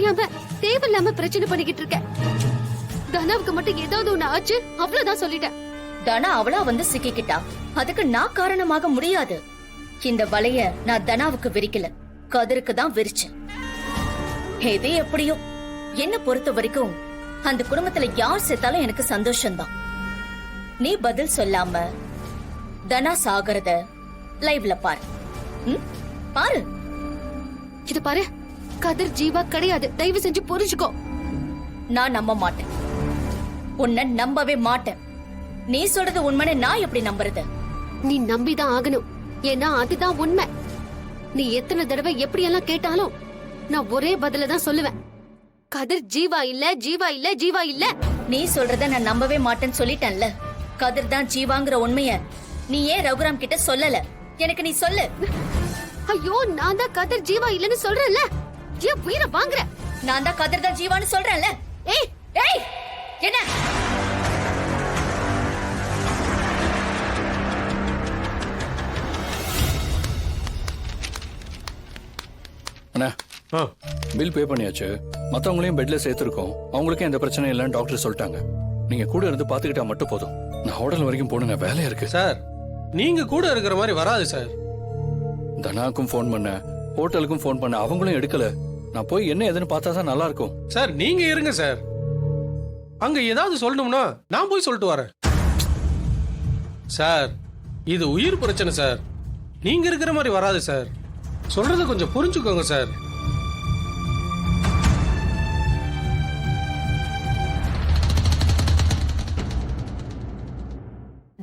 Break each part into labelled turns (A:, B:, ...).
A: தெரியாம தேவையில்லாம பிரச்சனை பண்ணிக்கிட்டு இருக்க. தனாவுக்கு மட்டும் ஏதாவது ஒண்ணு ஆச்சு அவ்வளவுதான் சொல்லிட்டேன்.
B: தனா அவளா வந்து சிக்கிக்கிட்டா, அதுக்கு நான் காரணமாக முடியாது. இந்த வலைய நான் தனாவுக்கு விரிக்கல, கதிருக்கு தான் விரிச்சேன். எது எப்படியோ என்ன பொறுத்த வரைக்கும் அந்த குடும்பத்துல யார் செத்தாலும் எனக்கு சந்தோஷம்தான். நீ பதில் சொல்லாம தனா சாகறத லைவ்ல பாரு. பாரு.
A: இது பாரு, கதிர் ஜீவா கிடையாது. தயவு செஞ்சு புரிஞ்சுக்கோ.
B: நான் நம்ப மாட்டேன், உன்னை நம்பவே மாட்டேன். நீ சொல்றது உண்மைன்னு நான் எப்படி நம்புறது?
A: நீ நம்பிதான் ஆகணும், ஏன்னா அதுதான் உண்மை. நீ எத்தனை தடவை எப்படியெல்லாம் கேட்டாலும் நான் ஒரே பதில தான் சொல்லுவேன். கதிர் ஜீவா இல்ல, ஜீவா இல்ல, ஜீவா இல்ல.
B: நீ சொல்றத நான் நம்பவே மாட்டேன்னு சொல்லிட்டேன்ல. கதிர் தான் ஜீவாங்கிற உண்மைய நீ ஏன் ரகுராம் கிட்ட சொல்லல? எனக்கு நீ சொல்லு.
A: ஐயோ, நான் தான் கதிர் ஜீவா இல்லன்னு சொல்றேன்ல. ஏன் உயிர வாங்குற?
B: நான் தான் கதிர் தான் ஜீவான்னு சொல்றேன்ல.
A: ஏய்
B: ஏய், என்ன?
C: அண்ணா, பில் பே பண்ணியாச்சு. மத்தவங்களையும் பெட்ல சேர்த்திருக்கோம். அவங்களுக்கும் எந்த பிரச்சனையும் இல்லைன்னு டாக்டர் சொல்லிட்டாங்க. நீங்க கூட இருந்து பாத்துக்கிட்டா மட்டும் போதும். நான் ஹோட்டல் வரைக்கும் போனுங்க, வேலையா இருக்கு.
D: சார், நீங்க கூட இருக்கிற மாதிரி வராது சார்.
C: தனாக்கும் போன் பண்ண, ஹோட்டலுக்கும் போன் பண்ண, அவங்களும் எடுக்கல. நான் போய் என்ன ஏதுன்னு பார்த்தா தான் நல்லா இருக்கும்.
D: சார், நீங்க இருங்க சார். அங்க ஏதாவது சொல்லணும்னா நான் போய் சொல்லிட்டு வரேன். சார், இது உயிர் பிரச்சனை சார். நீங்க இருக்கிற மாதிரி வராது சார். சொல்றத கொஞ்சம் புரிஞ்சுக்கோங்க சார்.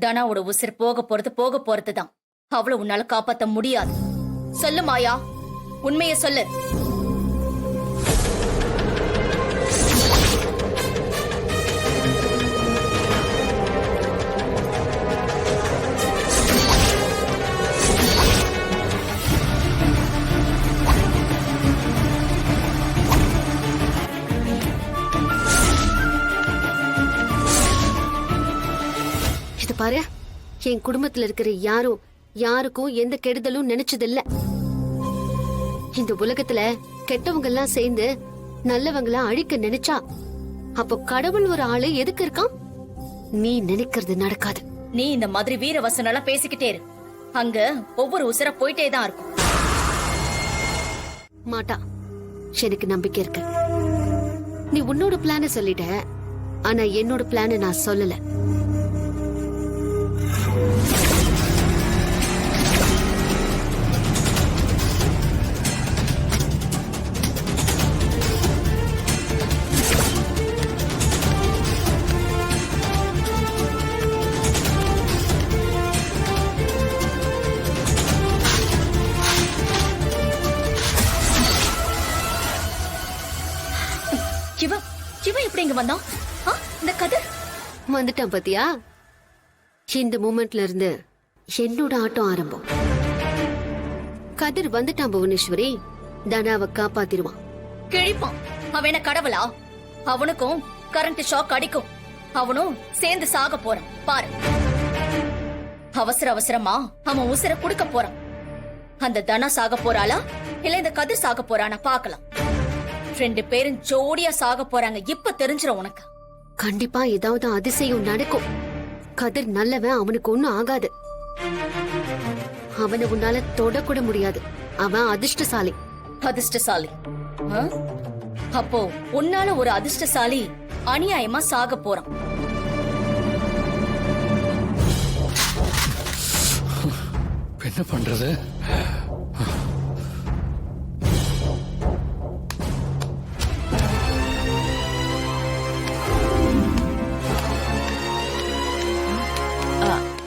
B: தனாவோட உசிர் போக போறதுதான். அவளை உன்னால காப்பாத்த முடியாது. சொல்லு மாயா, உண்மையை சொல்லு.
A: இது பாரு, என் குடும்பத்துல இருக்கிற யாருக்கும் எந்த கெடுதலும் நினைச்சதில்ல. இந்த உலகத்துல கெட்டவங்க எல்லாம் சேர்ந்து நல்லவங்கள அழிக்க நினைச்சா அப்போ கடவுள் ஒரு ஆளு எதுக்கு இருக்கான்? நீ நினைக்கிறது நடக்காது.
B: நீ இந்த மாதிரி வீர வசனம் பேசிக்கிட்டே இரு. அங்க ஒவ்வொரு உசர போயிட்டே தான் இருக்கும்.
A: மாட்டா, எனக்கு நம்பிக்கை இருக்கு. நீ உன்னோட பிளான சொல்லிட்ட, ஆனா என்னோட பிளான நான் சொல்லல.
B: இவன் எப்படி இங்க வந்தான்? இந்த கதிர்
A: வந்துட்டான் பாத்தியா? இந்த மூமெண்ட்ல இருந்து என்னோட ஆட்டம் ஆரம்பம். கதிர் வந்துட்டான் புவனேஸ்வரி. தனாவை காப்பாத்திருவான்.
B: கிழிப்பான். அவன் என்ன கடவுளா? அவனுக்கும் கரண்ட் ஷாக் அடிக்கும். அவனும் சேர்ந்து சாக போறான் பாரு. அவசரமா அவன் உசிர குடுக்க போறான். அந்த தனா சாக போறாளா இல்ல இந்த கதிர் சாக போறானா பாக்கலாம். 2 பேரும் ஜோடியா சாக போறாங்க. இப்ப தெரிஞ்சிரும் உனக்கு.
A: கண்டிப்பா ஏதாவது அதிசயம் நடக்கும். கதிர் நல்லவன், அவனுக்கு ஒண்ணும் ஆகாது. அவனை உன்னால தொடக்கூட முடியாது. அவன் அதிர்ஷ்டசாலி.
B: அதிர்ஷ்டசாலி? அப்போ உன்னால ஒரு அதிர்ஷ்டசாலி அநியாயமா சாக போறான்.
C: என்ன பண்றது?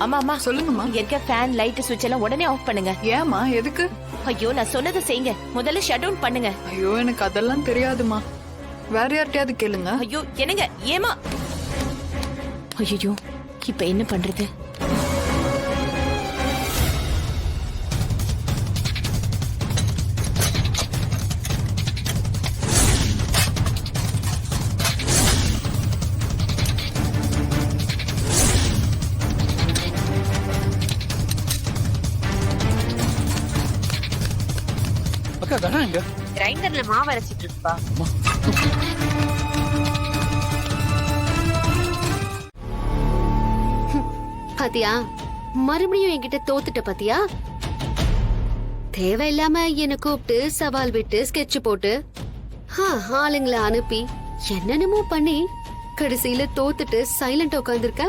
E: அம்மா அம்மா சொல்லுங்கம்மா. இருக்க ஃபேன் லைட் சுவிட்ச் எல்லாம் உடனே ஆஃப் பண்ணுங்க.
F: ஏமா, எதுக்கு?
E: ஐயோ, நான் சொன்னதை செய்யுங்க. முதல்ல ஷட் டவுன் பண்ணுங்க.
F: ஐயோ, எனக்கு அதெல்லாம் தெரியாதுமா. வேற யார்கிட்டயாவது கேளுங்க.
E: ஐயோ, என்னங்க ஏமா? ஐயோ, இப்ப என்ன பண்றது?
C: அக்கா, தனா எங்க?
E: கிரைண்டர்ல மாவு அரைச்சிட்டு இருப்பா.
A: பாத்தியா, மறுபடியும் என்கிட்ட தோத்துட்ட பாத்தியா? தேவையில்லாம என்ன கூப்பிட்டு சவால் விட்டு ஸ்கெட்ச் போட்டு ஆளுங்களை அனுப்பி என்னென்னமோ பண்ணி கடைசியில தோத்துட்டு சைலண்டா உட்கார்ந்துருக்க.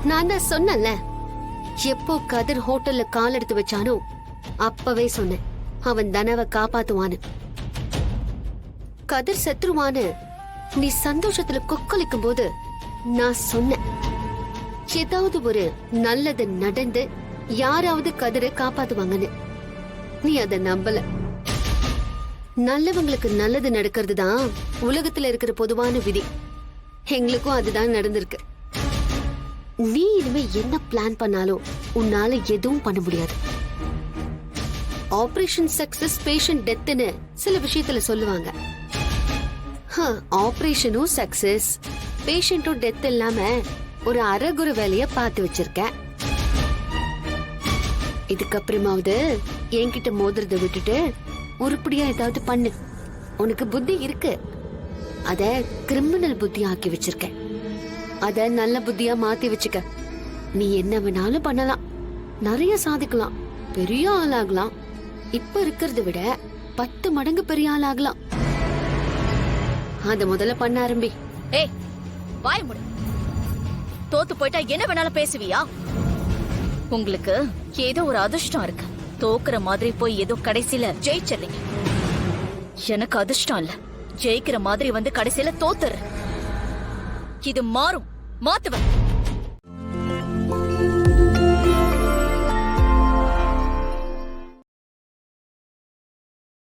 A: நான் தான் சொன்னேன்ல, எப்போ கதிர் ஹோட்டல்ல கால் எடுத்து வச்சானோ அப்பவே சொன்னேன் அவன் தனவை காப்பாத்துவான்னு. கதிர் செத்துருவான்னு நீ சந்தோஷத்துல கொக்கலிக்கும் போது நான் சொன்னேன் ஏதாவது ஒரு நல்லது நடந்து யாராவது கதிரை காப்பாத்துவாங்கன்னு. நீ அத நம்பல. நல்லவங்களுக்கு நல்லது நடக்கிறது தான் உலகத்துல இருக்கிற பொதுவான விதி. எங்களுக்கும் அதுதான் நடந்திருக்கு. நீ இனிமே என்ன பிளான் பண்ணாலும் உன்னால எதுவும் பண்ண முடியாது. ஆபரேஷன் சக்சஸ் பேஷண்ட் டெத்னு சில விஷயத்துல சொல்லுவாங்க. ஆபரேஷனும் சக்சஸ், பேஷண்டும் டெத் இல்லாம ஒரு அரைகுறை வேலைய பார்த்து வச்சிருக்க. இதுக்கப்புறமாவது என்கிட்ட மோதுறத விட்டுட்டு உருப்படியா ஏதாவது பண்ணு. உனக்கு புத்தி இருக்கு, அத கிரிமினல் புத்தி ஆக்கி வச்சிருக்க. அத நல்ல புத்தியா மாத்தி வச்சுக்க. நீ என்ன வேணாலும் பண்ணலாம், நிறைய சாதிக்கலாம், பெரிய ஆளாகலாம். இப்ப இருக்கிறத விட 10 மடங்கு பெரிய ஆளாகலாம். அத முதல்ல பண்ண ஆரம்பி.
B: ஏய், வாய் மூடு. தோத்து போயிட்டா என்ன வேணாலும் பேசுவியா? உங்களுக்கு ஏதோ ஒரு அதிர்ஷ்டம் இருக்கு. தோக்குற மாதிரி போய் ஏதோ கடைசியில ஜெயிச்சிடுறீங்க. எனக்கு அதிர்ஷ்டம் இல்ல, ஜெயிக்கிற மாதிரி வந்து கடைசியில தோத்துற. இது மாறும், மாத்துவேன்.